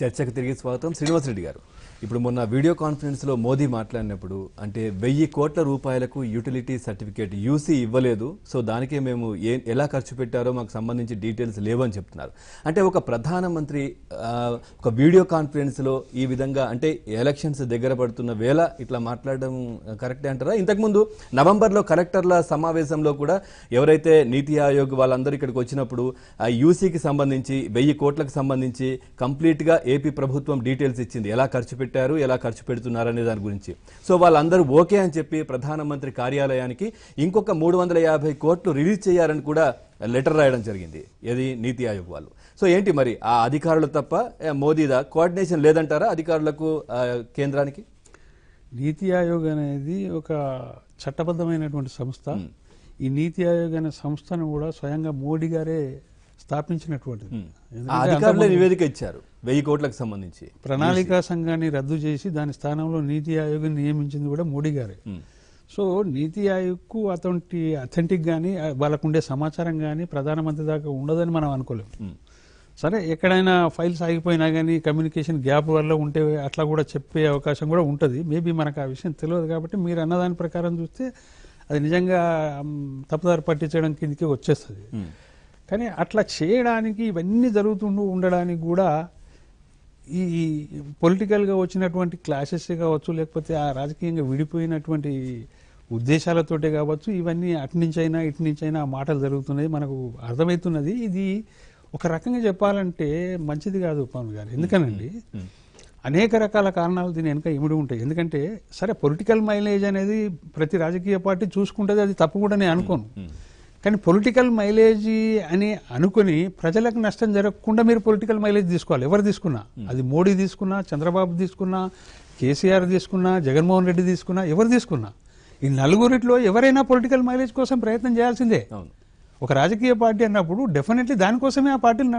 చర్చకు తిరిగి స్వాగతం. శ్రీనివాస్ రెడ్డి గారు, ఇప్పుడు మొన్న వీడియో కాన్ఫరెన్స్లో మోదీ మాట్లాడినప్పుడు అంటే 1000 కోట్ల రూపాయలకు యూటిలిటీ సర్టిఫికేట్ యూసీ ఇవ్వలేదు, సో దానికే మేము ఎలా ఖర్చు పెట్టారో మాకు సంబంధించి డీటెయిల్స్ లేవని చెప్తున్నారు. అంటే ఒక ప్రధానమంత్రి ఒక వీడియో కాన్ఫరెన్స్లో ఈ విధంగా అంటే ఎలక్షన్స్ దగ్గర పడుతున్న వేళ ఇట్లా మాట్లాడడం కరెక్టే అంటారా? ఇంతకుముందు నవంబర్లో కలెక్టర్ల సమావేశంలో కూడా ఎవరైతే నీతి ఆయోగ్ వాళ్ళందరూ ఇక్కడికి వచ్చినప్పుడు ఆ యూసీకి సంబంధించి 1000 కోట్లకు సంబంధించి కంప్లీట్గా ఏపీ ప్రభుత్వం డీటెయిల్స్ ఇచ్చింది, ఎలా ఖర్చు పెట్టారు, ఎలా ఖర్చు పెడుతున్నారు అనే దాని గురించి. సో వాళ్ళందరూ ఓకే అని చెప్పి ప్రధానమంత్రి కార్యాలయానికి ఇంకొక 350 కోట్లు రిలీజ్ చేయాలని కూడా లెటర్ రాయడం జరిగింది, ఏది నీతి ఆయోగ్ వాళ్ళు. సో ఏంటి మరి ఆ అధికారులు తప్ప మోదీదా కోఆర్డినేషన్ లేదంటారా అధికారులకు కేంద్రానికి? నీతి ఆయోగ్ అనేది ఒక చట్టబద్ధమైనటువంటి సంస్థ. ఈ నీతి ఆయోగ్ అనే సంస్థను కూడా స్వయంగా మోడీ గారే స్థాపించినటువంటిది. అధికారులే నివేదిక ఇచ్చారు 1000 కోట్లకు సంబంధించి. ప్రణాళికా సంఘాన్ని రద్దు చేసి దాని స్థానంలో నీతి ఆయోగ్ నియమించింది కూడా మోడీ గారే. సో నీతి ఆయోగ్కు అటువంటి అథెంటిక్ కానీ వాళ్ళకు ఉండే సమాచారం కానీ ప్రధానమంత్రి దాకా ఉండదని మనం అనుకోలేము. సరే, ఎక్కడైనా ఫైల్స్ ఆగిపోయినా కానీ కమ్యూనికేషన్ గ్యాప్ వల్ల ఉంటే అట్లా కూడా చెప్పే అవకాశం కూడా ఉంటుంది. మేబీ మనకు ఆ విషయం తెలియదు కాబట్టి మీరు అన్నదాని ప్రకారం చూస్తే అది నిజంగా తప్పుదారి పట్టించడం కిందకి వచ్చేస్తుంది. కానీ అట్లా చేయడానికి ఇవన్నీ జరుగుతుంటూ ఉండడానికి కూడా ఈ పొలిటికల్గా వచ్చినటువంటి క్లాషెస్ కావచ్చు, లేకపోతే ఆ రాజకీయంగా విడిపోయినటువంటి ఉద్దేశాలతోటే కావచ్చు, ఇవన్నీ అటు నుంచైనా ఇటు నుంచైనా మాటలు జరుగుతున్నాయి, మనకు అర్థమవుతున్నది. ఇది ఒక రకంగా చెప్పాలంటే మంచిది కాదు పవన్ గారు. ఎందుకనండి, అనేక రకాల కారణాలు దీని వెనుక ఇమిడి ఉంటాయి. ఎందుకంటే సరే, పొలిటికల్ మైలేజ్ అనేది ప్రతి రాజకీయ పార్టీ చూసుకుంటుంది, అది తప్పు కూడా నేను అనుకోను. కానీ పొలిటికల్ మైలేజ్ అని అనుకుని ప్రజలకు నష్టం జరగకుండా మీరు పొలిటికల్ మైలేజ్ తీసుకోవాలి. ఎవరు తీసుకున్నా, అది మోడీ తీసుకున్నా, చంద్రబాబు తీసుకున్నా, కేసీఆర్ తీసుకున్నా, జగన్మోహన్ రెడ్డి తీసుకున్నా, ఎవరు తీసుకున్నా, ఈ నలుగురిలో ఎవరైనా పొలిటికల్ మైలేజ్ కోసం ప్రయత్నం చేయాల్సిందే. ఒక రాజకీయ పార్టీ అన్నప్పుడు డెఫినెట్లీ దానికోసమే ఆ పార్టీలు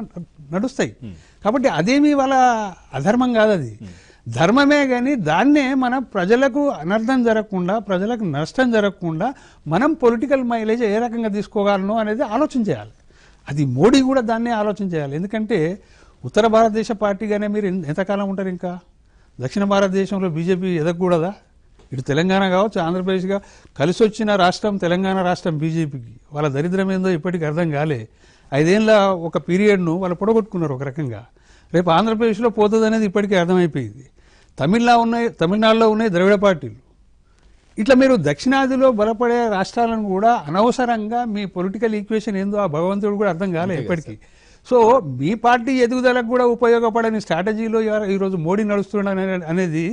నడుస్తాయి. కాబట్టి అదేమీ వాళ్ళ అధర్మం కాదు, అది ధర్మమే. కానీ దాన్నే మన ప్రజలకు అనర్థం జరగకుండా, ప్రజలకు నష్టం జరగకుండా మనం పొలిటికల్ మైలేజ్ ఏ రకంగా తీసుకోగలను అనేది ఆలోచన చేయాలి. అది మోడీ కూడా దాన్నే ఆలోచన చేయాలి. ఎందుకంటే ఉత్తర భారతదేశ పార్టీగానే మీరు ఎంతకాలం ఉంటారు? ఇంకా దక్షిణ భారతదేశంలో బీజేపీ ఎదగకూడదా? ఇటు తెలంగాణ కావచ్చు, ఆంధ్రప్రదేశ్గా కలిసి వచ్చిన రాష్ట్రం తెలంగాణ రాష్ట్రం బీజేపీకి. వాళ్ళ దరిద్రం ఏందో ఇప్పటికీ అర్థం కాలే. 5 ఏళ్ళ ఒక పీరియడ్ను వాళ్ళు పొడగొట్టుకున్నారు ఒక రకంగా. రేపు ఆంధ్రప్రదేశ్లో పోతుంది అనేది ఇప్పటికీ అర్థమైపోయింది. తమిళనాడులో ఉన్నాయి ద్రవిడ పార్టీలు. ఇట్లా మీరు దక్షిణాదిలో బలపడే రాష్ట్రాలను కూడా అనవసరంగా మీ పొలిటికల్ ఈక్వేషన్ ఏందో ఆ భగవంతుడు కూడా అర్థం కాలే ఇప్పటికీ. సో మీ పార్టీ ఎదుగుదలకు కూడా ఉపయోగపడని స్ట్రాటజీలో ఈరోజు మోడీ నడుస్తున్నాడు అనేది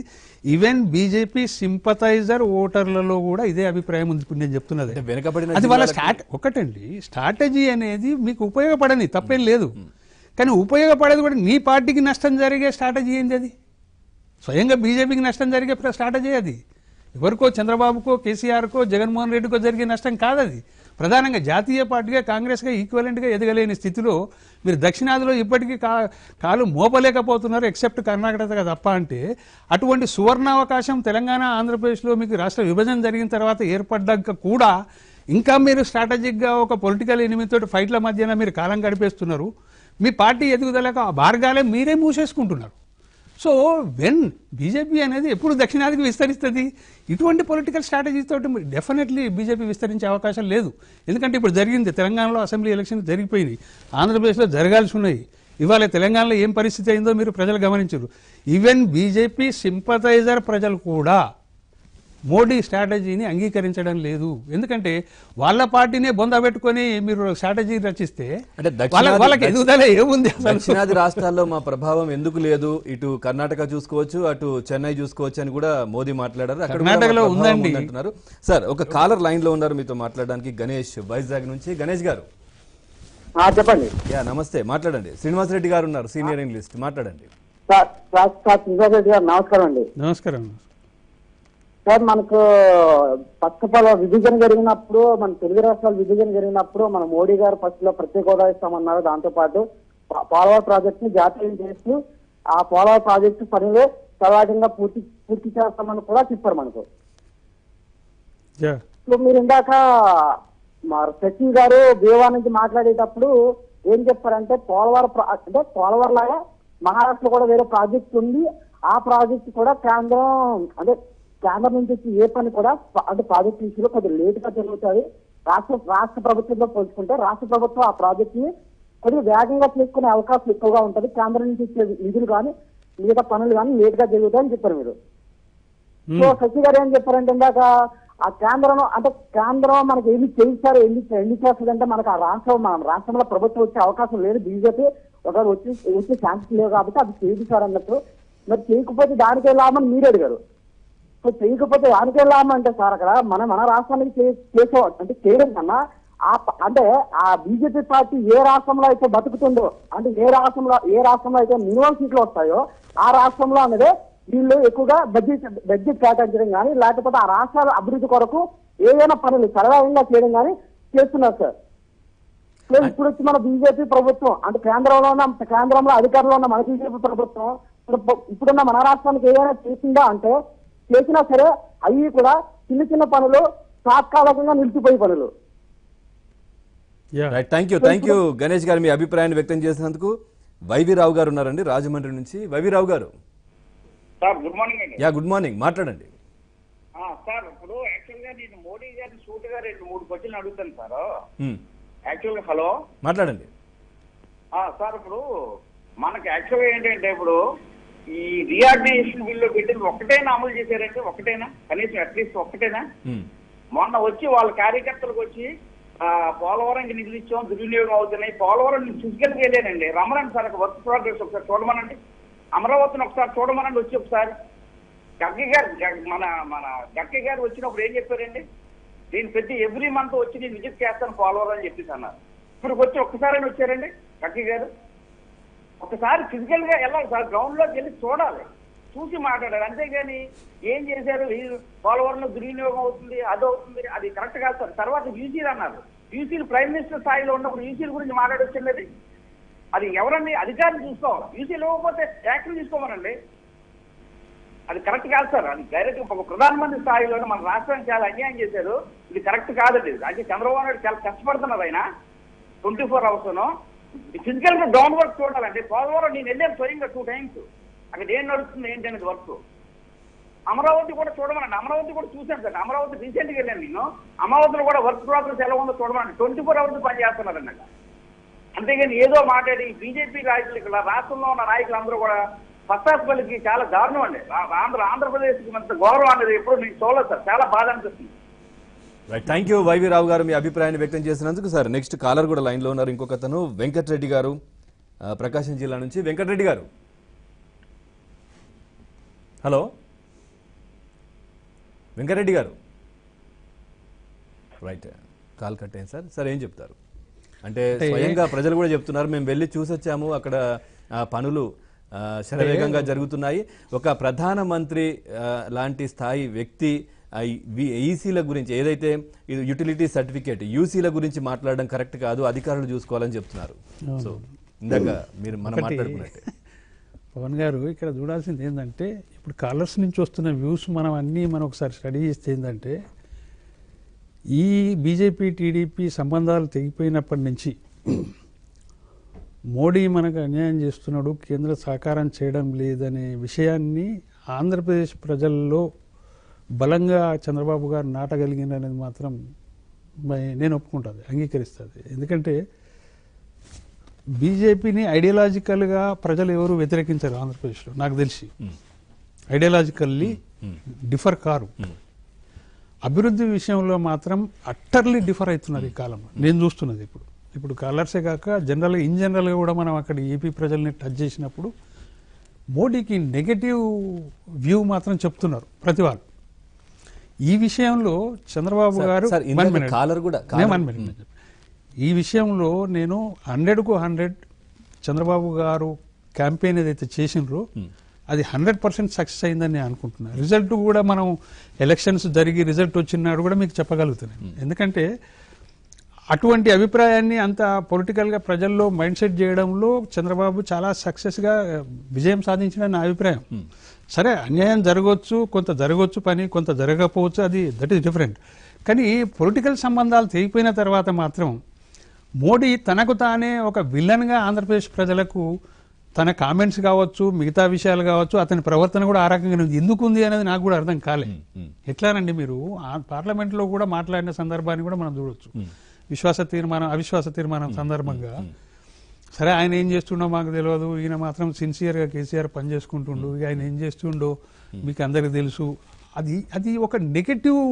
ఈవెన్ బీజేపీ సింపథైజర్ ఓటర్లలో కూడా ఇదే అభిప్రాయం ఉంది. ఇప్పుడు నేను చెప్తున్నది అది వాళ్ళ ఒకటండి, స్ట్రాటజీ అనేది మీకు ఉపయోగపడని తప్పేం లేదు. కానీ ఉపయోగపడేది కూడా నీ పార్టీకి నష్టం జరిగే స్ట్రాటజీ ఏంది? అది స్వయంగా బీజేపీకి నష్టం జరిగే స్ట్రాటజీ. అది ఎవరికో చంద్రబాబుకో, కేసీఆర్కో, జగన్మోహన్ రెడ్డికో జరిగే నష్టం కాదు. అది ప్రధానంగా జాతీయ పార్టీగా కాంగ్రెస్గా ఈక్వలెంట్గా ఎదగలేని స్థితిలో మీరు దక్షిణాదిలో ఇప్పటికీ కాలు మోపలేకపోతున్నారు, ఎక్సెప్ట్ కర్ణాటక తప్ప. అంటే అటువంటి సువర్ణావకాశం తెలంగాణ, ఆంధ్రప్రదేశ్లో మీకు రాష్ట్ర విభజన జరిగిన తర్వాత ఏర్పడ్డాక కూడా ఇంకా మీరు స్ట్రాటజిక్గా ఒక పొలిటికల్ ఎనిమితో ఫైట్ల మధ్యన మీరు కాలం గడిపేస్తున్నారు. మీ పార్టీ ఎదుగుదలకు ఆ మార్గాలే మీరే మూసేసుకుంటున్నారు. సో వెన్ బీజేపీ అనేది ఎప్పుడు దక్షిణాదికి విస్తరిస్తుంది? ఇటువంటి పొలిటికల్ స్ట్రాటజీతో డెఫినెట్లీ బీజేపీ విస్తరించే అవకాశం లేదు. ఎందుకంటే ఇప్పుడు జరిగింది, తెలంగాణలో అసెంబ్లీ ఎలక్షన్ జరిగిపోయినాయి, ఆంధ్రప్రదేశ్లో జరగాల్సి ఉన్నాయి. ఇవాళ తెలంగాణలో ఏం పరిస్థితి అయిందో మీరు ప్రజలు గమనించారు. ఈవెన్ బీజేపీ సింపథైజర్ ప్రజలు కూడా మోడీ స్ట్రాటజీని అంగీకరించడం లేదు. ఎందుకంటే వాళ్ళ పార్టీనే బొందబెట్టుకొని మీరు స్ట్రాటజీ రచిస్తే వాళ్ళకి ఎదుగుదల ఏముంది? దక్షిణాది రాష్ట్రాల్లో మా ప్రభావం ఎందుకు లేదు? ఇటు కర్ణాటక చూసుకోవచ్చు, అటు చెన్నై చూసుకోవచ్చు అని కూడా మోదీ మాట్లాడారు. కర్ణాటకలో ఉందండి అంటున్నారు. సార్, ఒక కాలర్ లైన్ లో ఉన్నారు మీతో మాట్లాడడానికి, గణేష్ వైజాగ్ నుంచి. గణేష్ గారు చెప్పండి. నమస్తే, మాట్లాడండి. శ్రీనివాస్ రెడ్డి గారు ఉన్నారు, సీనియర్ అనలిస్ట్, మాట్లాడండి. నమస్కారం అండి. నమస్కారం సార్, మనకు ఫస్ట్ ఆఫ్ ఆల్ విభజన జరిగినప్పుడు, మన తెలుగు రాష్ట్రాల విభజన జరిగినప్పుడు మన మోడీ గారు ఫస్ట్ లో ప్రత్యేక హోదా ఇస్తామన్నారు. దాంతో పాటు పోలవరం ప్రాజెక్ట్ ని జాతీయం చేస్తూ ఆ పోలవరం ప్రాజెక్టు పనులు సవాటంగా పూర్తి చేస్తామని కూడా చెప్పారు మనకు. మీరు ఇందాక సచిన్ గారు దేవా నుంచి మాట్లాడేటప్పుడు ఏం చెప్పారంటే పోలవరం లాగా మహారాష్ట్ర కూడా వేరే ప్రాజెక్ట్ ఉంది. ఆ ప్రాజెక్ట్ కూడా కేంద్రం నుంచి వచ్చి ఏ పని కూడా అంటే ప్రాజెక్ట్ ఇష్యూలో కొద్దిగా లేట్ గా జరుగుతుంది. రాష్ట్ర ప్రభుత్వంతో పోల్చుకుంటే రాష్ట్ర ప్రభుత్వం ఆ ప్రాజెక్ట్ ని కొద్దిగా వేగంగా చేసుకునే అవకాశం ఎక్కువగా ఉంటుంది. కేంద్రం నుంచి ఇచ్చే నిధులు కానీ మిగతా పనులు కానీ లేట్ గా జరుగుతాయని చెప్పారు మీరు. సో శశి గారు ఏం చెప్పారంటే ఇందాక ఆ కేంద్రం మనకి ఎన్ని చేయిస్తారు ఎన్ని చేస్తుందంటే మనకు ఆ రాష్ట్రంలో ప్రభుత్వం వచ్చే అవకాశం లేదు. బీజేపీ ఒకరు వచ్చే ఛాన్సెస్ లేవు కాబట్టి అది చేయిస్తారు అన్నట్టు. మరి చేయకపోతే దానికే లాభం మీరు అడిగారు. సో చేయకపోతే దానికే లాభం అంటే సార్ అక్కడ మన రాష్ట్రానికి చేయడం కన్నా ఆ బీజేపీ పార్టీ ఏ రాష్ట్రంలో అయితే బతుకుతుందో అంటే ఏ రాష్ట్రంలో అయితే మినిమం సీట్లు వస్తాయో ఆ రాష్ట్రంలో అనేది వీళ్ళు ఎక్కువగా బడ్జెట్ కేటాయించడం కానీ లేకపోతే ఆ రాష్ట్రాల అభివృద్ధి కొరకు ఏదైనా పనులు సరళంగా చేయడం కానీ చేస్తున్నారు సార్. సో ఇప్పుడు వచ్చి మన బీజేపీ ప్రభుత్వం అంటే కేంద్రంలో అధికారంలో ఉన్న మన బీజేపీ ప్రభుత్వం ఇప్పుడున్న మన రాష్ట్రానికి ఏదైనా చేసిందా అంటే చేసినా సరే అవి కూడా చిన్న పనులు తాత్కాలికంగా నిలిచిపోయే పనులు. థ్యాంక్ యూ గణేష్ గారు మీ అభిప్రాయాన్ని వ్యక్తం చేసినందుకు. వైవి రావు గారు ఉన్నారండి రాజమండ్రి నుంచి. వైవి రావు గారు సార్ గుడ్ మార్నింగ్ అండి. గుడ్ మార్నింగ్, మాట్లాడండి. సార్ ఇప్పుడు యాక్చువల్ గా నేను మోడీ గారిని సూట్ గా 2-3 క్వశ్చన్లు అడుగుతాను సార్. యాక్చువల్ గా హలో మాట్లాడండి సార్. ఇప్పుడు మనకి యాక్చువల్ గా ఏంటంటే ఇప్పుడు ఈ రీఆర్గనైజేషన్ బిల్లు పెట్టింది ఒక్కటైనా అమలు చేశారంటే ఒకటేనా కనీసం అట్లీస్ట్ ఒక్కటేనా? మొన్న వచ్చి వాళ్ళ కార్యకర్తలకు వచ్చి పోలవరంకి నిధులు ఇచ్చాం దుర్వినియోగం అవుతున్నాయి. పోలవరం ఫిజికల్ గా వెళ్ళానండి. రమ్మనండి సార్ వర్క్ ప్రోగ్రెస్ ఒకసారి చూడమనండి. అమరావతిని ఒకసారి చూడమనండి వచ్చి ఒకసారి. మన గడ్కరీ గారు వచ్చినప్పుడు ఏం చెప్పారండి? నేను ప్రతి ఎవ్రీ మంత్ వచ్చి నేను విజిట్ చేస్తాను పోలవరం అని చెప్పేసి అన్నారు. ఇప్పుడు వచ్చి ఒక్కసారి వచ్చారండి గడ్కరీ గారు? ఒకసారి ఫిజికల్ గా వెళ్ళాలి సార్, గ్రౌండ్ లోకి వెళ్ళి చూడాలి, చూసి మాట్లాడాలి. అంతేగాని ఏం చేశారు పోలవరంలో దుర్వినియోగం అవుతుంది అదవుతుంది అది కరెక్ట్ కాదు సార్. తర్వాత యూసీలు అన్నారు. యూసీలు ప్రైమ్ మినిస్టర్ స్థాయిలో ఉన్నప్పుడు యూసీల గురించి మాట్లాడొచ్చింది. అది ఎవరన్నా అధికారులు చూసుకోవాలి. యూసీలు ఇవ్వకపోతే యాక్షన్ తీసుకోమనండి. అది కరెక్ట్ కాదు సార్. అది డైరెక్ట్ ఒక ప్రధానమంత్రి స్థాయిలో మన రాష్ట్రానికి చాలా అన్యాయం చేశారు. ఇది కరెక్ట్ కాదండి. అంటే చంద్రబాబు నాయుడు చాలా కష్టపడుతున్నారు ఆయన 24 hours. ఫిజికల్ గా గ్రౌండ్ వర్క్ చూడాలండి. పోలవరం నేను వెళ్ళాను స్వయంగా 2 times. అక్కడ ఏం నడుస్తుంది ఏంటి అనేది వర్క్. అమరావతి కూడా చూడమనండి. అమరావతి కూడా చూశాను సార్. అమరావతి రీసెంట్ గా వెళ్ళాను నేను. అమరావతిలో కూడా వర్క్ ప్రోగ్రెస్ ఎలా ఉందో చూడమనండి. 24 hours పని చేస్తున్నారండి అక్కడ. అంతేగాని ఏదో మాట్లాడి బీజేపీ నాయకులు ఇక్కడ రాష్ట్రంలో ఉన్న నాయకులు అందరూ కూడా పట్టాసుపల్లికి చాలా దారుణం అండి. ఆంధ్రప్రదేశ్కి అంత గౌరవం అనేది ఎప్పుడు నేను చూడలేదు సార్. చాలా బాధ అనిపిస్తుంది. థ్యాంక్ యూ వైవి రావు గారు మీ అభిప్రాయాన్ని వ్యక్తం చేసినందుకు. సార్ నెక్స్ట్ కాలర్ కూడా లైన్ లో ఉన్నారు. ఇంకొక అతను వెంకటరెడ్డి గారు ప్రకాశం జిల్లా నుంచి. వెంకటరెడ్డి గారు హలో. వెంకటరెడ్డి గారు రైట్, కాల్ కట్ అయింది సార్. సార్ ఏం చెప్తారు? అంటే స్వయంగా ప్రజలు కూడా చెప్తున్నారు మేము వెళ్ళి చూసొచ్చాము, అక్కడ పనులు శరవేగంగా జరుగుతున్నాయి. ఒక ప్రధానమంత్రి లాంటి స్థాయి వ్యక్తి ఈసీల గురించి ఏదైతే యుటిలిటీ సర్టిఫికేట్ యూసీల గురించి మాట్లాడడం కరెక్ట్ కాదు, అధికారులు చూసుకోవాలని చెప్తున్నారు. సో ఇందాక మనం మాట్లాడుకున్నట్టే పవన్ గారు ఇక్కడ చూడాల్సింది ఏంటంటే ఇప్పుడు కాలర్స్ నుంచి వస్తున్న వ్యూస్ మనం ఒకసారి స్టడీ చేస్తే ఏంటంటే ఈ బీజేపీ టీడీపీ సంబంధాలు తెగిపోయినప్పటి నుంచి మోడీ మనకు అన్యాయం చేస్తున్నాడు, కేంద్ర సహకారం చేయడం లేదనే విషయాన్ని ఆంధ్రప్రదేశ్ ప్రజల్లో బలంగా చంద్రబాబు గారు నాటగలిగినది మాత్రం నేను ఒప్పుకుంటుంది, అంగీకరిస్తుంది. ఎందుకంటే బీజేపీని ఐడియాలజికల్గా ప్రజలు ఎవరు వ్యతిరేకించారు ఆంధ్రప్రదేశ్లో నాకు తెలిసి. Ideologically differ car. అభివృద్ధి విషయంలో మాత్రం అట్టర్లీ డిఫర్ అవుతున్నారు ఈ కాలంలో నేను చూస్తున్నది. ఇప్పుడు కలర్సే కాక జనరల్గా ఇన్ జనరల్గా కూడా మనం అక్కడ ఏపీ ప్రజల్ని టచ్ చేసినప్పుడు మోడీకి నెగటివ్ వ్యూ మాత్రం చెప్తున్నారు ప్రతి వాళ్ళు. ఈ విషయంలో చంద్రబాబు గారు ఈ విషయంలో నేను 100కు 100 చంద్రబాబు గారు క్యాంపెయిన్ ఏదైతే చేసినరో అది 100% సక్సెస్ అయిందని నేను అనుకుంటున్నాను. రిజల్ట్ కూడా మనం ఎలక్షన్స్ జరిగి రిజల్ట్ వచ్చినాడు కూడా మీకు చెప్పగలుగుతున్నాను. ఎందుకంటే అటువంటి అభిప్రాయాన్ని అంత పొలిటికల్గా ప్రజల్లో మైండ్ సెట్ చేయడంలో చంద్రబాబు చాలా సక్సెస్గా విజయం సాధించిన నా అభిప్రాయం. సరే అన్యాయం జరగవచ్చు, కొంత జరగవచ్చు పని, కొంత జరగకపోవచ్చు, అది దట్ ఈస్ డిఫరెంట్. కానీ పొలిటికల్ సంబంధాలు తెగిపోయిన తర్వాత మాత్రం మోడీ తనకు తానే ఒక విలన్గా ఆంధ్రప్రదేశ్ ప్రజలకు తన కామెంట్స్ కావచ్చు, మిగతా విషయాలు కావచ్చు, అతని ప్రవర్తన కూడా ఆ రకంగా ఉంది. ఎందుకు ఉంది అనేది నాకు కూడా అర్థం కాలే. ఎట్లానండి, మీరు పార్లమెంట్లో కూడా మాట్లాడిన సందర్భాన్ని కూడా మనం చూడొచ్చు. విశ్వాస తీర్మానం, అవిశ్వాస తీర్మానం సందర్భంగా సరే ఆయన ఏం చేస్తుండో మాకు తెలియదు, ఈయన మాత్రం సిన్సియర్గా కేసీఆర్ పని చేసుకుంటుండు, ఇక ఆయన ఏం చేస్తుండో మీకు అందరికి తెలుసు. అది ఒక నెగటివ్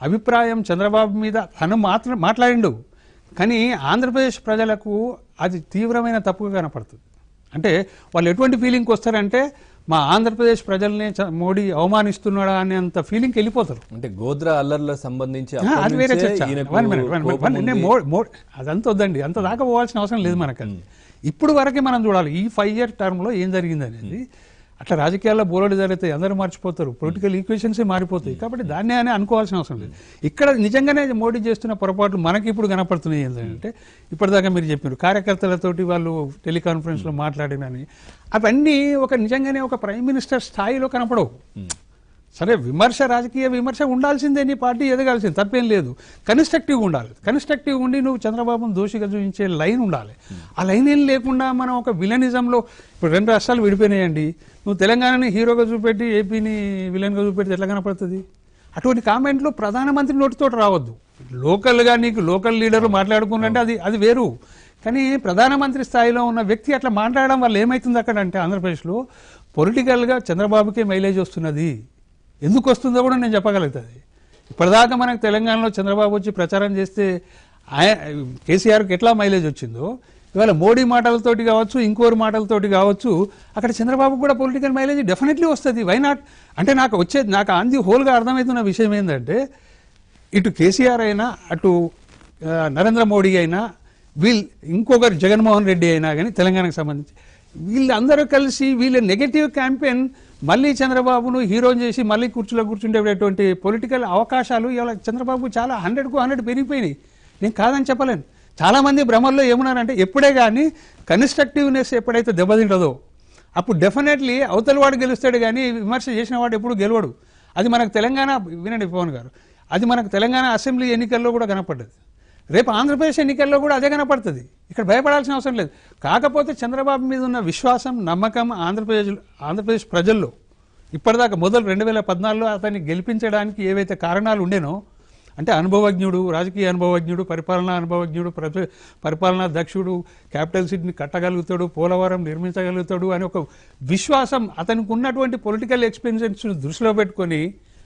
అభిప్రాయం చంద్రబాబు మీద తను మాత్రం మాట్లాడిండు. కానీ ఆంధ్రప్రదేశ్ ప్రజలకు అది తీవ్రమైన తప్పుగా కనపడుతుంది. అంటే వాళ్ళు ఎటువంటి ఫీలింగ్కి వస్తారంటే మా ఆంధ్రప్రదేశ్ ప్రజల్ని మోడీ అవమానిస్తున్నాడా అనే అంత ఫీలింగ్కి వెళ్ళిపోతారు. అంటే గోద్రా అల్లర్లకు సంబంధించి అది వేరే చర్చ. అదంతా వద్దండి, అంత దాకా పోవాల్సిన అవసరం లేదు మనకు. అది ఇప్పుడు వరకే మనం చూడాలి ఈ 5 year టర్మ్లో ఏం జరిగింది అనేది. అట్లా రాజకీయాల్లో బోలెడు జరుగుతాయి, అందరూ మర్చిపోతారు, పొలిటికల్ ఈక్వేషన్సే మారిపోతాయి. కాబట్టి దాన్నే అని అనుకోవాల్సిన అవసరం లేదు. ఇక్కడ నిజంగానే మోడీ చేస్తున్న పొరపాట్లు మనకి ఇప్పుడు కనపడుతున్నాయి. ఏంటంటే ఇప్పటిదాకా మీరు చెప్పారు కార్యకర్తలతోటి వాళ్ళు టెలికాన్ఫరెన్స్లో మాట్లాడినని, అవన్నీ ఒక నిజంగానే ఒక ప్రైమ్ మినిస్టర్ స్థాయిలో కనపడవు. సరే విమర్శ, రాజకీయ విమర్శ ఉండాల్సిందే, నీ పార్టీ ఎదగాల్సింది, తప్పేం లేదు. కన్స్ట్రక్టివ్గా ఉండాలి. కన్స్ట్రక్టివ్ ఉండి నువ్వు చంద్రబాబును దోషిగా చూపించే లైన్ ఉండాలి. ఆ లైన్ ఏం లేకుండా మనం ఒక విలనిజంలో, ఇప్పుడు 2 రాష్ట్రాలు విడిపోయినాయండి, నువ్వు తెలంగాణని హీరోగా చూపెట్టి ఏపీని విలన్గా చూపెట్టి ఎట్లా కనపడుతుంది? అటువంటి కామెంట్లు ప్రధానమంత్రి నోటితో రావద్దు. లోకల్గా నీకు లోకల్ లీడర్లు మాట్లాడుకున్నంటే అది వేరు. కానీ ప్రధానమంత్రి స్థాయిలో ఉన్న వ్యక్తి అట్లా మాట్లాడడం వల్ల ఏమవుతుంది అక్కడ అంటే ఆంధ్రప్రదేశ్లో పొలిటికల్గా చంద్రబాబుకే మైలేజ్ వస్తున్నది. ఎందుకు వస్తుందో కూడా నేను చెప్పగలుగుతుంది. ఇప్పటిదాకా మనకు తెలంగాణలో చంద్రబాబు వచ్చి ప్రచారం చేస్తే కేసీఆర్కి ఎట్లా మైలేజ్ వచ్చిందో, ఇవాళ మోడీ మాటలతోటి కావచ్చు, ఇంకోరు మాటలతోటి కావచ్చు, అక్కడ చంద్రబాబు కూడా పొలిటికల్ మైలేజ్ డెఫినెట్లీ వస్తుంది. Why not? అంటే నాకు ఆన్ ది హోల్గా అర్థమవుతున్న విషయం ఏంటంటే ఇటు కేసీఆర్ అయినా, అటు నరేంద్ర మోడీ అయినా, ఇంకొకరు జగన్మోహన్ రెడ్డి అయినా కానీ తెలంగాణకు సంబంధించి వీళ్ళందరూ కలిసి వీళ్ళ నెగటివ్ క్యాంపెయిన్ మళ్ళీ చంద్రబాబును హీరోని చేసి మళ్ళీ కూర్చులో కూర్చుండేటువంటి పొలిటికల్ అవకాశాలు ఇవాళ చంద్రబాబు చాలా 100కు 100 పెరిగిపోయినాయి. నేను కాదని చెప్పలేను. చాలామంది భ్రమల్లో ఏమన్నారంటే ఎప్పుడే కానీ కన్స్ట్రక్టివ్నెస్ ఎప్పుడైతే దెబ్బతింటదో అప్పుడు డెఫినెట్లీ అవతల వాడు గెలుస్తాడు, కానీ విమర్శ చేసిన వాడు ఎప్పుడు గెలవడు. అది మనకు తెలంగాణ, వినండి పవన్ గారు, అది మనకు తెలంగాణ అసెంబ్లీ ఎన్నికల్లో కూడా కనపడ్డది. రేపు ఆంధ్రప్రదేశ్ ఎన్నికల్లో కూడా అదే కనపడుతుంది. ఇక్కడ భయపడాల్సిన అవసరం లేదు. కాకపోతే చంద్రబాబు మీద ఉన్న విశ్వాసం, నమ్మకం ఆంధ్రప్రదేశ్ ప్రజల్లో ఇప్పటిదాకా మొదలు 2014లో అతన్ని గెలిపించడానికి ఏవైతే కారణాలు ఉండేనో, అంటే అనుభవజ్ఞుడు, రాజకీయ అనుభవజ్ఞుడు, పరిపాలనా అనుభవజ్ఞుడు, పరిపాలనా దక్షుడు, క్యాపిటల్ సిటీని కట్టగలుగుతాడు, పోలవరం నిర్మించగలుగుతాడు అని ఒక విశ్వాసం, అతనికి ఉన్నటువంటి పొలిటికల్ ఎక్స్పీరియన్స్ దృష్టిలో పెట్టుకొని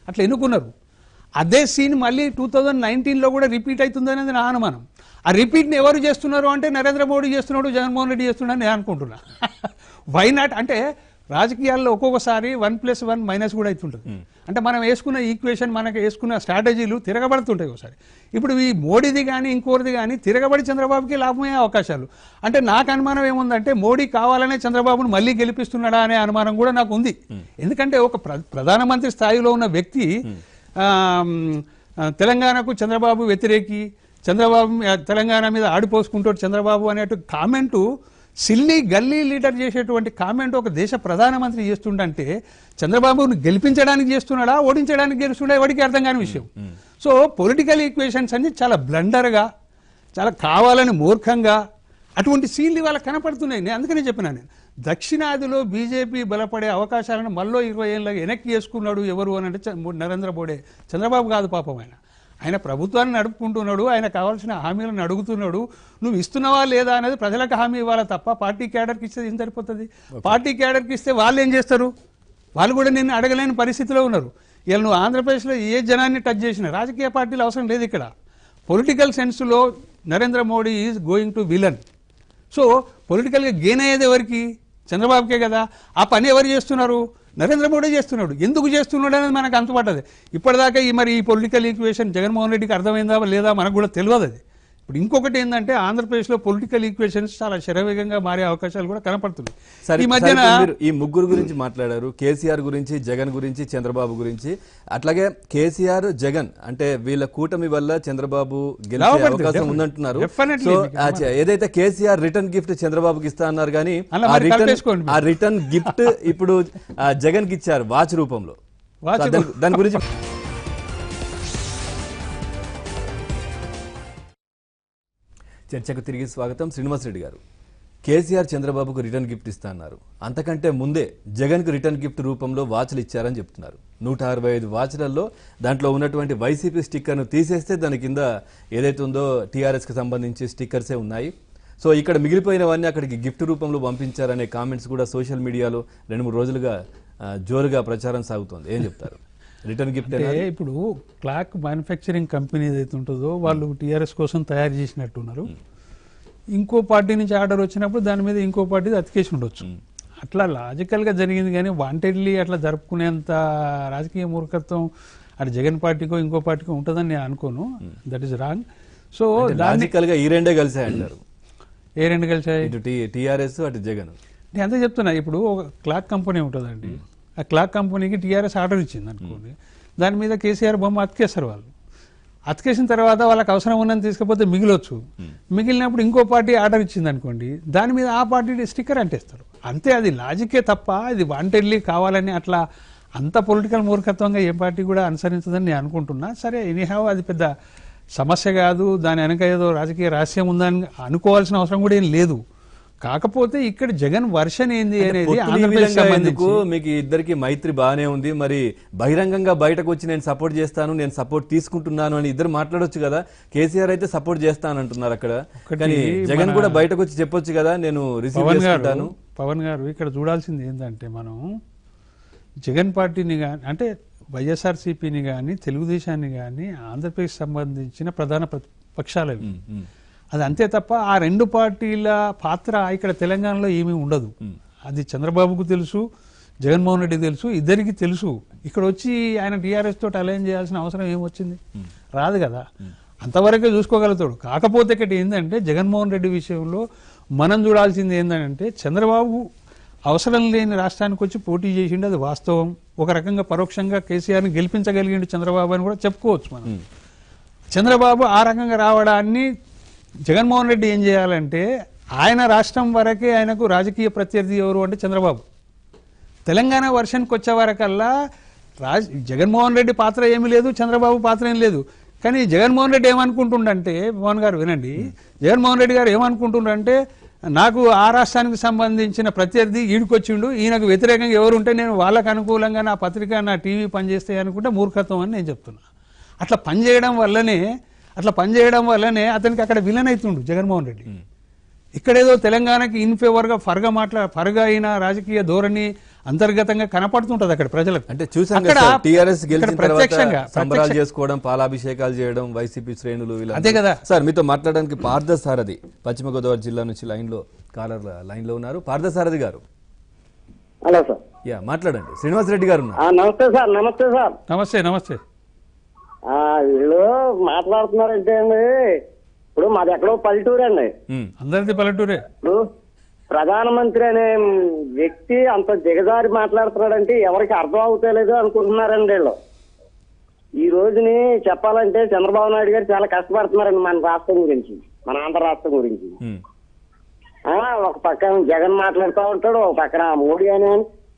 అట్లా ఎన్నుకున్నారు. అదే సీన్ మళ్ళీ 2019లో కూడా రిపీట్ అవుతుంది అనేది నా అనుమానం. ఆ రిపీట్ని ఎవరు చేస్తున్నారు అంటే నరేంద్ర మోడీ చేస్తున్నాడు, జగన్మోహన్ రెడ్డి చేస్తున్నాడు నేను అనుకుంటున్నా. Why not? అంటే రాజకీయాల్లో ఒక్కొక్కసారి 1+1 కూడా అవుతుంటుంది. అంటే మనం వేసుకున్న ఈక్వేషన్, మనకు వేసుకున్న స్ట్రాటజీలు తిరగబడుతుంటాయి ఒకసారి. ఇప్పుడు ఈ మోడీది కానీ ఇంకోటిది కానీ తిరగబడి చంద్రబాబుకి లాభమయ్యే అవకాశాలు. అంటే నాకు అనుమానం ఏముందంటే మోడీ కావాలనే చంద్రబాబును మళ్ళీ గెలిపిస్తున్నాడా అనే అనుమానం కూడా నాకు ఉంది. ఎందుకంటే ఒక ప్రధానమంత్రి స్థాయిలో ఉన్న వ్యక్తి తెలంగాణకు చంద్రబాబు వ్యతిరేకి, చంద్రబాబు తెలంగాణ మీద ఆడిపోసుకుంటాడు చంద్రబాబు అనేటు కామెంటు, సిల్లీ గల్లీ లీడర్ చేసేటువంటి కామెంట్ ఒక దేశ ప్రధానమంత్రి చేస్తుండంటే చంద్రబాబును గెలిపించడానికి చేస్తున్నాడా, ఓడించడానికి గెలుస్తున్నాడా ఎవరికి అర్థం కాని విషయం. సో పొలిటికల్ ఈక్వేషన్స్ అన్ని చాలా బ్లండర్గా, చాలా కావాలని మూర్ఖంగా అటువంటి సీన్లు ఇవాళ కనపడుతున్నాయి. నేను అందుకనే చెప్పినా, నేను దక్షిణాదిలో బీజేపీ బలపడే అవకాశాలను మళ్ళీ 20 ఏళ్ళ వెనక్కి చేసుకున్నాడు ఎవరు అని అంటే నరేంద్ర మోడీ, చంద్రబాబు కాదు పాపం. ఆయన ప్రభుత్వాన్ని నడుపుకుంటున్నాడు, ఆయన కావాల్సిన హామీలను అడుగుతున్నాడు. నువ్వు ఇస్తున్నావా లేదా అనేది ప్రజలకు హామీ ఇవ్వాలి తప్ప పార్టీ క్యాడర్కి ఇస్తే ఏం సరిపోతుంది? పార్టీ క్యాడర్కి ఇస్తే వాళ్ళు ఏం చేస్తారు? వాళ్ళు కూడా నిన్ను అడగలేని పరిస్థితిలో ఉన్నారు. ఇలా నువ్వు ఆంధ్రప్రదేశ్లో ఏ జనాన్ని టచ్ చేసినా రాజకీయ పార్టీలు అవసరం లేదు. ఇక్కడ పొలిటికల్ సెన్స్లో Narendra Modi is going to villain. So పొలిటికల్గా గెయిన్ అయ్యేది ఎవరికి? చంద్రబాబుకే కదా. ఆ పని ఎవరు చేస్తున్నారు? నరేంద్ర మోడీ చేస్తున్నాడు. ఎందుకు చేస్తున్నాడు అనేది మనకు అంతుపట్టదు. ఇప్పటిదాకా ఈ పొలిటికల్ ఈక్వేషన్ జగన్మోహన్ రెడ్డికి అర్థమైందా లేదా మనకు కూడా తెలియదు. అది ఇప్పుడు ఇంకొకటి ఏంటంటే ఆంధ్రప్రదేశ్లో పొలిటికల్ ఈక్వేషన్స్ చాలా శరవేగంగా మారే అవకాశాలు కూడా కనపడుతున్నాయి. ఈ మధ్యన ఈ ముగ్గురు గురించి మాట్లాడారు, కేసీఆర్ గురించి, జగన్ గురించి, చంద్రబాబు గురించి. అట్లాగే కేసీఆర్, జగన్ అంటే వీళ్ళ కూటమి వల్ల చంద్రబాబు గెలిచే అవకాశం ఉందంటున్నారు. సో ఏదైతే కేసీఆర్ రిటర్న్ గిఫ్ట్ చంద్రబాబుకి ఇస్తా అన్నారు, కానీ ఆ రిటర్న్ గిఫ్ట్ ఇప్పుడు జగన్ కి ఇచ్చారు వాచ్ రూపంలో. దాని గురించి చర్చకు తిరిగి స్వాగతం. శ్రీనివాసరెడ్డి గారు, కేసీఆర్ చంద్రబాబుకు రిటర్న్ గిఫ్ట్ ఇస్తా అన్నారు. అంతకంటే ముందే జగన్కు రిటర్న్ గిఫ్ట్ రూపంలో వాచ్లు ఇచ్చారని చెప్తున్నారు. 165 వాచ్లలో దాంట్లో ఉన్నటువంటి వైసీపీ స్టిక్కర్ను తీసేస్తే దాని కింద ఏదైతే ఉందో టీఆర్ఎస్కి సంబంధించి స్టిక్కర్సే ఉన్నాయి. సో ఇక్కడ మిగిలిపోయినవన్నీ అక్కడికి గిఫ్ట్ రూపంలో పంపించారనే కామెంట్స్ కూడా సోషల్ మీడియాలో 2-3 రోజులుగా జోరుగా ప్రచారం సాగుతోంది. ఏం చెప్తారు? రిటర్న్ గిఫ్ట్ అంటే ఇప్పుడు క్లాక్ మ్యానుఫ్యాక్చరింగ్ కంపెనీ ఏదైతే ఉంటుందో వాళ్ళు టీఆర్ఎస్ కోసం తయారు చేసినట్టున్నారు. ఇంకో పార్టీ నుంచి ఆర్డర్ వచ్చినప్పుడు దాని మీద ఇంకో పార్టీ అతికేసి ఉండొచ్చు. అట్లా లాజికల్గా జరిగింది, కానీ వాంటెడ్లీ అట్లా జరుపుకునేంత రాజకీయ మూర్ఖత్వం అటు జగన్ పార్టీకో ఇంకో పార్టీకో ఉంటుందని నేను అనుకోను. That is wrong. సో లాజికల్గా ఈ రెండే కలిసాయంటారు. ఏ రెండు కలిసాయి? ఇటు టీఆర్ఎస్ అటు జగన్. నేను అంతే చెప్తున్నా. ఇప్పుడు ఒక క్లాక్ కంపెనీ ఉంటుందండి, ఆ క్లాక్ కంపెనీకి టీఆర్ఎస్ ఆర్డర్ ఇచ్చింది అనుకోండి, దాని మీద కేసీఆర్ బొమ్మ అతికేస్తారు. వాళ్ళు అతికేసిన తర్వాత వాళ్ళకి అవసరం ఉన్నది తీసుకపోతే మిగిలొచ్చు. మిగిలినప్పుడు ఇంకో పార్టీ ఆర్డర్ ఇచ్చింది అనుకోండి, దాని మీద ఆ పార్టీ స్టిక్కర్ అంటేస్తారు. అంతే, అది లాజికే తప్ప ఇది వాంటెడ్లీ కావాలని అట్లా అంత పొలిటికల్ మూర్ఖత్వంగా ఏ పార్టీ కూడా అనుసరించదని నేను అనుకుంటున్నా. సరే, ఎనీహావ్ అది పెద్ద సమస్య కాదు, దాని వెనక ఏదో రాజకీయ రహస్యం ఉందని అనుకోవాల్సిన అవసరం కూడా ఏం లేదు. కాకపోతే ఇక్కడ జగన్ వర్షన్ ఏంది అనేది మీకు ఇద్దరికి మైత్రి బాగానే ఉంది, మరి బహిరంగంగా బయటకు వచ్చి నేను సపోర్ట్ చేస్తాను, నేను సపోర్ట్ తీసుకుంటున్నాను అని ఇద్దరు మాట్లాడొచ్చు కదా. కేసీఆర్ అయితే సపోర్ట్ చేస్తానంటున్నారు అక్కడ, కానీ జగన్ కూడా బయటకు వచ్చి చెప్పొచ్చు కదా నేను రిసీవ్ చేసుకుంటాను. పవన్ గారు ఇక్కడ చూడాల్సింది ఏంటంటే, మనం జగన్ పార్టీని కానీ అంటే వైఎస్ఆర్సీపీని కానీ తెలుగుదేశాన్ని కానీ ఆంధ్రప్రదేశ్ సంబంధించిన ప్రధాన పక్షాలు అది అంతే తప్ప ఆ రెండు పార్టీల పాత్ర ఇక్కడ తెలంగాణలో ఏమీ ఉండదు. అది చంద్రబాబుకు తెలుసు, జగన్మోహన్ రెడ్డికి తెలుసు, ఇద్దరికి తెలుసు. ఇక్కడ వచ్చి ఆయన టీఆర్ఎస్ తోటి అలైన్ చేయాల్సిన అవసరం ఏమొచ్చింది? రాదు కదా. అంతవరకే చూసుకోగలుగుతాడు. కాకపోతే ఇక్కడ ఏంటంటే జగన్మోహన్ రెడ్డి విషయంలో మనం చూడాల్సింది ఏంటంటే, చంద్రబాబు అవసరం లేని రాష్ట్రానికి వచ్చి పోటీ చేసిండు, అది వాస్తవం. ఒక రకంగా పరోక్షంగా కేసీఆర్ని గెలిపించగలిగిండు చంద్రబాబు అని కూడా చెప్పుకోవచ్చు మనం. చంద్రబాబు ఆ రకంగా రావడాన్ని జగన్మోహన్ రెడ్డి ఏం చేయాలంటే, ఆయన రాష్ట్రం వరకే ఆయనకు రాజకీయ ప్రత్యర్థి ఎవరు అంటే చంద్రబాబు. తెలంగాణ వర్షన్కి వచ్చే వరకల్లా జగన్మోహన్ రెడ్డి పాత్ర ఏమీ లేదు, చంద్రబాబు పాత్ర ఏం లేదు. కానీ జగన్మోహన్ రెడ్డి ఏమనుకుంటుండంటే, మోహన్ గారు వినండి, జగన్మోహన్ రెడ్డి గారు ఏమనుకుంటుండంటే, నాకు ఆ రాష్ట్రానికి సంబంధించిన ప్రత్యర్థి ఈడుకొచ్చిండు, ఈయనకు వ్యతిరేకంగా ఎవరు ఉంటే నేను వాళ్ళకు అనుకూలంగా నా పత్రిక నా టీవీ పనిచేస్తాయి అనుకుంటే మూర్ఖత్వం అని నేను చెప్తున్నా. అట్లా పనిచేయడం వల్లనే అతనికి అక్కడ విలన్ అవుతుండు జగన్మోహన్ రెడ్డి. ఇక్కడేదో తెలంగాణకి ఇన్ ఫేవర్గా ఫర్గా అయిన రాజకీయ ధోరణి అంతర్గతంగా కనపడుతుంటది అక్కడ ప్రజలకు. అంటే చూసాం టీఆర్ఎస్ గెలిచిన తర్వాత సంబరాలు చేసుకోవడం, పాలాభిషేకాలు చేయడం వైసీపీ శ్రేణులు, అదే కదా. సార్ మీతో మాట్లాడడానికి పార్థసారథి పశ్చిమ గోదావరి జిల్లా నుంచి లైన్ లో ఉన్నారు. పార్థసారథి గారు, హలో సార్. యా మాట్లాడండి. శ్రీనివాస్ రెడ్డి గారు నమస్తే సార్. నమస్తే సార్. నమస్తే. వీళ్ళు మాట్లాడుతున్నారంటే అండి, ఇప్పుడు మాది ఎక్కడో పల్లెటూరు అండి, అందరిది పల్లెటూరే. ఇప్పుడు ప్రధానమంత్రి అనే వ్యక్తి అంత దిగజారి మాట్లాడుతున్నాడంటే ఎవరికి అర్థం అవుతలేదు అనుకుంటున్నారండి వీళ్ళు. ఈ రోజుని చెప్పాలంటే చంద్రబాబు నాయుడు గారు చాలా కష్టపడుతున్నారండి మన రాష్ట్రం గురించి, మన ఆంధ్ర రాష్ట్రం గురించి. ఒక పక్కన జగన్ మాట్లాడుతూ ఉంటాడు, ఒక పక్కన మోడీ అని,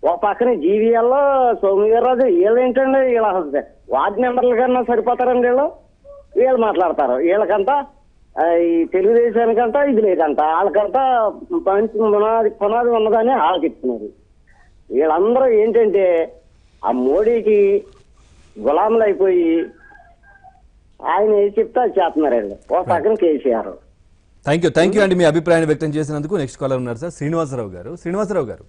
ఒక పక్కన జీవీఎల్లో సోమవీర్రాజు. వీళ్ళు ఏంటండి, వీళ్ళ వార్డు మెంబర్ల కన్నా సరిపోతారండి వీళ్ళు మాట్లాడతారు. వీళ్ళకంతా ఈ తెలుగుదేశానికంతా ఇది లేదంట, వాళ్ళకంతా మంచి పునాది ఉన్నదని వాళ్ళకి చెప్తున్నారు. వీళ్ళందరూ ఏంటంటే ఆ మోడీకి గులాములు అయిపోయి ఆయన ఏది చెప్తే అది చేస్తున్నారు వీళ్ళు. ఒక పక్కన కేసీఆర్. థ్యాంక్ యూ అండి మీ అభిప్రాయాన్ని వ్యక్తం చేసినందుకు. నెక్స్ట్ కాలర్ ఉన్నారు సార్, శ్రీనివాసరావు గారు.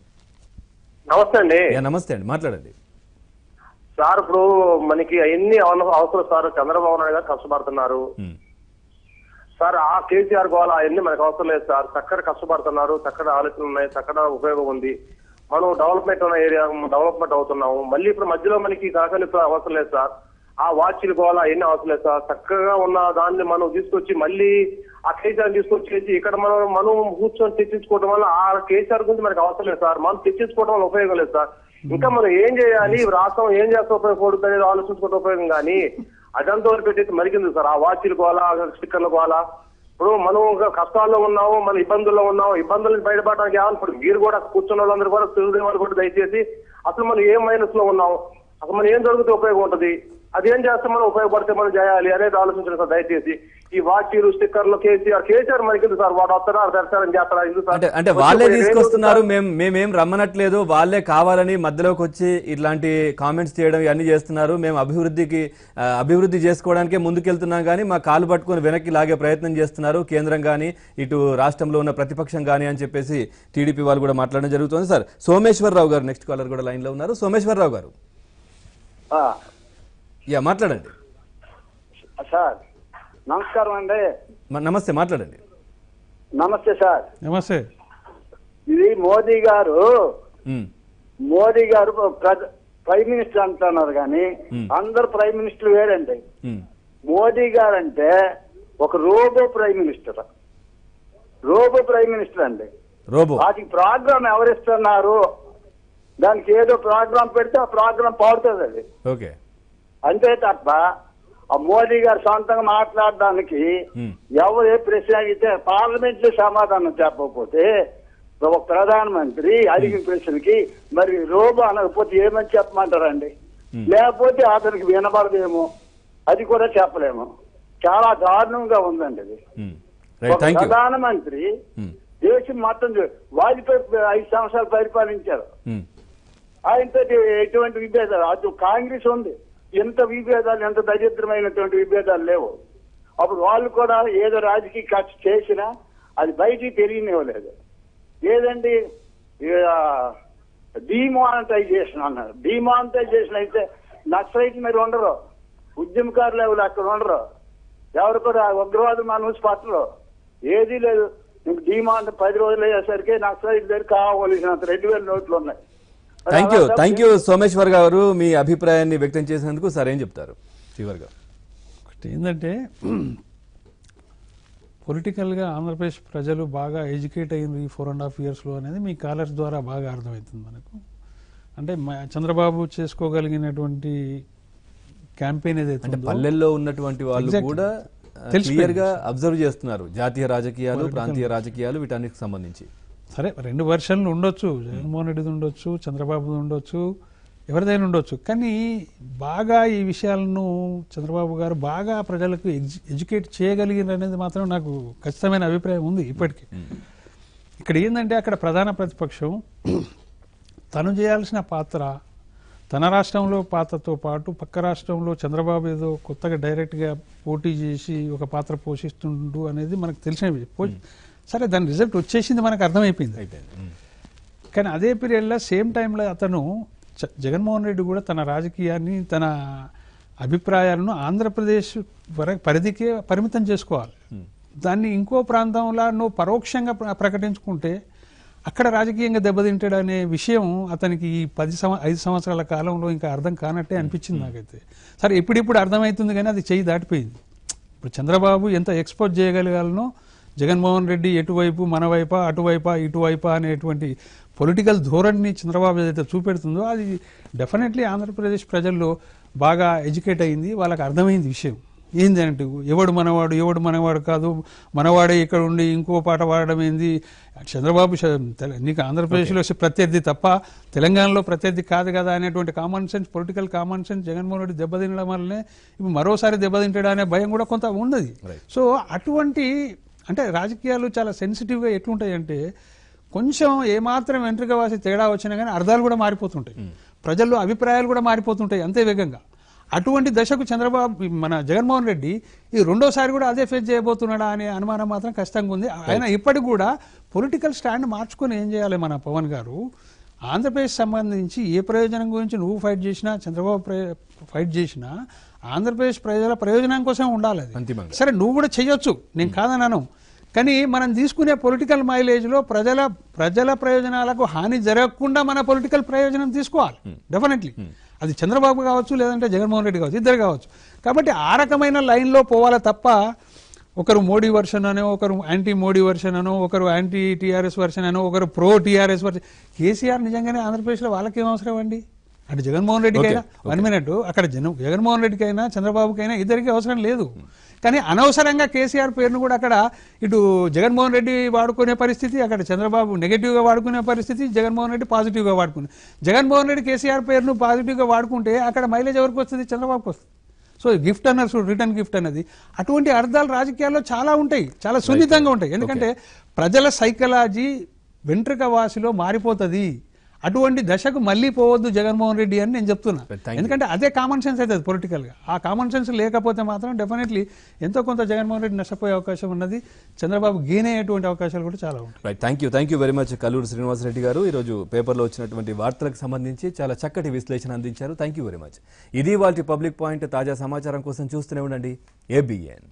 నమస్తే అండి. నమస్తే అండి, మాట్లాడండి సార్. ఇప్పుడు మనకి ఎన్ని అవసరం సార్, చంద్రబాబు నాయుడు గారు కష్టపడుతున్నారు సార్. ఆ కేసీఆర్ గోళ అవన్నీ మనకు అవసరం లేదు సార్. చక్కగా కష్టపడుతున్నారు, చక్కగా ఆలోచనలు ఉన్నాయి, చక్కగా ఉపయోగం ఉంది. మనం డెవలప్మెంట్ ఉన్న ఏరియా డెవలప్మెంట్ అవుతున్నాము. మళ్ళీ ఇప్పుడు మధ్యలో మనకి కాకలు అవసరం లేదు సార్. ఆ వాచ్లు గోళ అవన్నీ అవసరం లేదు సార్. చక్కగా ఉన్న దాన్ని మనం తీసుకొచ్చి మళ్ళీ ఆ కేసీఆర్ తీసుకొచ్చేసి ఇక్కడ మనం కూర్చొని తెచ్చించుకోవడం వల్ల ఆ కేసీఆర్ గురించి మనకు అవసరం లేదు సార్. మనం తెచ్చించుకోవడం వల్ల ఉపయోగం లేదు సార్. ఇంకా మనం ఏం చేయాలి, రాష్ట్రం ఏం చేస్తే ఉపయోగపడుతుంది అనేది ఆలోచించుకోవడం ఉపయోగం. కానీ అదంతా పెట్టేసి మరిగింది సార్. ఆ వాచ్లు గోళ, స్టిక్కర్ల గోళ. ఇప్పుడు మనం కష్టాల్లో ఉన్నాము, మన ఇబ్బందుల్లో ఉన్నాము. ఇబ్బందుల నుంచి బయటపడడానికి ఏమన్నా ఇప్పుడు మీరు కూడా కూర్చున్న వాళ్ళందరూ కూడా తెలుగు వాళ్ళు కూడా దయచేసి అసలు మనం ఏం మైనస్ లో ఉన్నాము, అసలు మనం ఏం జరిగితే ఉపయోగం ఉంటుంది, అది ఏం చేస్తే మనం ఉపయోగపడితే మనం చేయాలి అనేది ఆలోచించండి సార్ దయచేసి. ఈ వాచీలు స్టిక్కర్లు కేసీఆర్ మనకి ఎందుకు సార్? వాడు వస్తున్నారు దర్శనం చేస్తారా ఎందుకు సార్? అంటే వాళ్ళే తీసుకొస్తున్నారు, మేమేం రమ్మనట్లేదు, వాళ్ళే కావాలని మధ్యలోకి వచ్చి ఇట్లాంటి కామెంట్స్ చేయడం ఇవన్నీ చేస్తున్నారు. మేము అభివృద్ధి చేసుకోవడానికే ముందుకెళ్తున్నాం కానీ మా కాలు పట్టుకొని వెనక్కి లాగే ప్రయత్నం చేస్తున్నారు కేంద్రం కానీ ఇటు రాష్ట్రంలో ఉన్న ప్రతిపక్షం కానీ అని చెప్పేసి టీడీపీ వాళ్ళు కూడా మాట్లాడడం జరుగుతుంది. సార్ సోమేశ్వరరావు గారు నెక్స్ట్ కాలర్ కూడా లైన్ లో ఉన్నారు. సోమేశ్వరరావు గారు మాట్లాడండి. సార్ నమస్కారం అండి. నమస్తే, మాట్లాడండి. నమస్తే సార్. నమస్తే. ఇది మోదీ గారు ప్రైమ్ మినిస్టర్ అంటున్నారు కానీ అందరు ప్రైమ్ మినిస్టర్ వేరండి. మోదీ గారు అంటే ఒక రోబో ప్రైమ్ మినిస్టర్ అండి. వాటికి ప్రోగ్రామ్ ఎవరిస్తున్నారు? దానికి ఏదో ప్రోగ్రామ్ పెడితే ఆ ప్రోగ్రామ్ పాడుతుంది అది. ఓకే, అంతే తప్ప ఆ మోదీ గారు సొంతంగా మాట్లాడడానికి ఎవరు ఏ ప్రశ్న అడిగితే పార్లమెంట్ లో సమాధానం చెప్పకపోతే ఒక ప్రధానమంత్రి అడిగిన ప్రశ్నకి మరి రోబో అనకపోతే ఏమని చెప్పమంటారండి? లేకపోతే అతనికి వినబడదేమో, అది కూడా చెప్పలేము. చాలా దారుణంగా ఉందండి ఇది. ప్రధానమంత్రి దేశం మొత్తం వాజ్పేయి 5 సంవత్సరాలు పరిపాలించారు. ఆయనతో ఎటువంటి విభేదాలు, అది కాంగ్రెస్ ఉంది, ఎంత విభేదాలు, ఎంత దరిద్రమైనటువంటి విభేదాలు లేవు. అప్పుడు వాళ్ళు కూడా ఏదో రాజకీయ ఖర్చు చేసినా అది బయటికి తెలియనివ్వలేదు. ఏదండి డిమానిటైజేషన్ అన్నారు. డిమానిటైజేషన్ అయితే నక్సలైట్ మీరు ఉండరు, ఉద్యమకారులు ఎవరు అక్కడ ఉండరు, ఎవరు కూడా ఉగ్రవాదులు మనసు పట్టరు, ఏదీ లేదు. మీకు డిమాండ్ 10 రోజులు అయ్యేసరికి నక్సలైట్ దగ్గర కావాల్సినంత 2000 నోట్లు ఉన్నాయి. థ్యాంక్ యూ సోమేశ్వర్ గారు, మీ అభిప్రాయాన్ని వ్యక్తం చేసినందుకు. సార్ ఏం చెప్తారు చివరిగా? ఒకటి ఏంటంటే పొలిటికల్గా ఆంధ్రప్రదేశ్ ప్రజలు బాగా ఎడ్యుకేట్ అయ్యింది ఈ 4.5 yearsలో అనేది మీ కాలర్స్ ద్వారా బాగా అర్థమవుతుంది మనకు. అంటే చంద్రబాబు చేసుకోగలిగినటువంటి క్యాంపెయిన్ ఏదైతే పల్లెల్లో ఉన్నటువంటి వాళ్ళు కూడా క్లియర్ గా అబ్జర్వ్ చేస్తున్నారు జాతీయ రాజకీయాలు, ప్రాంతీయ రాజకీయాలు, వీటన్నిటికి సంబంధించి. సరే 2 వెర్షన్లు ఉండొచ్చు, జగన్మోహన్ రెడ్డిది ఉండొచ్చు, చంద్రబాబుది ఉండొచ్చు, ఎవరిదైనా ఉండొచ్చు. కానీ బాగా ఈ విషయాలను చంద్రబాబు గారు బాగా ప్రజలకు ఎడ్యుకేట్ చేయగలిగిన అనేది మాత్రం నాకు ఖచ్చితమైన అభిప్రాయం ఉంది ఇప్పటికీ. ఇక్కడ ఏంటంటే అక్కడ ప్రధాన ప్రతిపక్షం తను చేయాల్సిన పాత్ర, తన రాష్ట్రంలో పాత్రతో పాటు పక్క రాష్ట్రంలో చంద్రబాబు ఏదో కొత్తగా డైరెక్ట్గా పోటీ చేసి ఒక పాత్ర పోషిస్తుండు అనేది మనకు తెలిసిన. సరే దాని రిజల్ట్ వచ్చేసింది, మనకు అర్థమైపోయింది. కానీ అదే పీరియడ్లో సేమ్ టైంలో అతను జగన్మోహన్ రెడ్డి కూడా తన రాజకీయాన్ని, తన అభిప్రాయాలను ఆంధ్రప్రదేశ్ పరిధికే పరిమితం చేసుకోవాలి. దాన్ని ఇంకో ప్రాంతంలో నువ్వు పరోక్షంగా ప్రకటించుకుంటే అక్కడ రాజకీయంగా దెబ్బతింటాడు అనే విషయం అతనికి ఈ 5 సంవత్సరాల కాలంలో ఇంకా అర్థం కానట్టే అనిపించింది నాకైతే. సరే ఇప్పుడిప్పుడు అర్థమవుతుంది కానీ అది చెయ్యి దాటిపోయింది. ఇప్పుడు చంద్రబాబు ఎంత ఎక్స్పోజ్ చేయగలగాలనో జగన్మోహన్ రెడ్డి ఎటువైపు, మన వైపా, అటువైపా, ఇటువైపా అనేటువంటి పొలిటికల్ ధోరణిని చంద్రబాబు ఏదైతే చూపెడుతుందో అది డెఫినెట్లీ ఆంధ్రప్రదేశ్ ప్రజల్లో బాగా ఎడ్యుకేట్ అయింది. వాళ్ళకి అర్థమైంది విషయం ఏంది అంటే ఎవడు మనవాడు, ఎవడు మనవాడు కాదు, మనవాడే ఇక్కడ ఉండి ఇంకో పాట పాడడం ఏంది. చంద్రబాబు నీకు ఆంధ్రప్రదేశ్లో ప్రత్యర్థి తప్ప తెలంగాణలో ప్రత్యర్థి కాదు కదా అనేటువంటి common sense, political common sense Jaganmohan Reddy దెబ్బతినడం వల్లనే ఇప్పుడు మరోసారి దెబ్బతింటాడు అనే భయం కూడా కొంత ఉన్నది. సో అటువంటి అంటే రాజకీయాలు చాలా సెన్సిటివ్గా ఎట్లుంటాయంటే కొంచెం ఏమాత్రం వెంట్రుక వాసి తేడా వచ్చినా కానీ అర్థాలు కూడా మారిపోతుంటాయి, ప్రజల్లో అభిప్రాయాలు కూడా మారిపోతుంటాయి అంతే వేగంగా. అటువంటి దశకు మన జగన్మోహన్ రెడ్డి ఈ రెండోసారి కూడా అదే ఫేస్ చేయబోతున్నాడా అనే అనుమానం మాత్రం ఖచ్చితంగా ఉంది. ఆయన ఇప్పటికి కూడా పొలిటికల్ స్టాండ్ మార్చుకొని ఏం చేయాలి మన పవన్ గారు, ఆంధ్రప్రదేశ్ సంబంధించి ఏ ప్రయోజనం గురించి నువ్వు ఫైట్ చేసినా, చంద్రబాబు ఫైట్ చేసినా ఆంధ్రప్రదేశ్ ప్రజల ప్రయోజనం కోసం ఉండాలి. సరే నువ్వు కూడా చెయ్యొచ్చు, నేను కాదన్నాను, కానీ మనం తీసుకునే పొలిటికల్ మైలేజ్లో ప్రజల ప్రయోజనాలకు హాని జరగకుండా మన పొలిటికల్ ప్రయోజనం తీసుకోవాలి డెఫినెట్లీ. అది చంద్రబాబు కావచ్చు, లేదంటే జగన్మోహన్ రెడ్డి కావచ్చు, ఇద్దరు కావచ్చు. కాబట్టి ఆ రకమైన లైన్లో పోవాలి తప్ప ఒకరు మోడీ వర్షన్ అనో, ఒకరు యాంటీ మోడీ వర్షన్ అనో, ఒకరు యాంటీ టీఆర్ఎస్ వర్షన్ అనో, ఒకరు ప్రో టీఆర్ఎస్ వర్షన్. కేసీఆర్ నిజంగానే ఆంధ్రప్రదేశ్లో వాళ్ళకేం అవసరం అండి? అటు జగన్మోహన్ రెడ్డికైనా 1 minute అక్కడ జగన్మోహన్ రెడ్డికైనా చంద్రబాబుకైనా ఇద్దరికి అవసరం లేదు. కానీ అనవసరంగా కేసీఆర్ పేరును కూడా అక్కడ ఇటు జగన్మోహన్ రెడ్డి వాడుకునే పరిస్థితి, అక్కడ చంద్రబాబు నెగిటివ్గా వాడుకునే పరిస్థితి, జగన్మోహన్ రెడ్డి పాజిటివ్గా వాడుకునే. జగన్మోహన్ రెడ్డి కేసీఆర్ పేరును పాజిటివ్గా వాడుకుంటే అక్కడ మైలేజ్ ఎవరికి వస్తుంది? చంద్రబాబుకి వస్తుంది. సో గిఫ్ట్ అన్నారు చూడు, రిటర్న్ గిఫ్ట్ అనేది, అటువంటి అర్థాలు రాజకీయాల్లో చాలా ఉంటాయి, చాలా సున్నితంగా ఉంటాయి. ఎందుకంటే ప్రజల సైకలాజీ వెంట్రుక వాసిలో మారిపోతుంది. అటువంటి దశకు మళ్ళీ పోవద్దు జగన్మోహన్ రెడ్డి అని నేను చెప్తున్నా. ఎందుకంటే అదే కామన్ సెన్స్ అవుతుంది పొలిటికల్ గా. ఆ కామన్ సెన్స్ లేకపోతే మాత్రం డెఫినెట్లీ ఎంతో కొంత జగన్మోహన్ రెడ్డి నష్టపోయే అవకాశం ఉన్నది, చంద్రబాబు గెయిన్ అయ్యేటువంటి అవకాశాలు కూడా చాలా ఉంటాయి. Right, thank you very much Kalluru Srinivasa Reddy గారు. ఈరోజు పేపర్లో వచ్చినటువంటి వార్తలకు సంబంధించి చాలా చక్కటి విశ్లేషణ అందించారు. Thank you very much. ఇది వాళ్ళ పబ్లిక్ పాయింట్. తాజా సమాచారం కోసం చూస్తూనే ఉండండి ABN.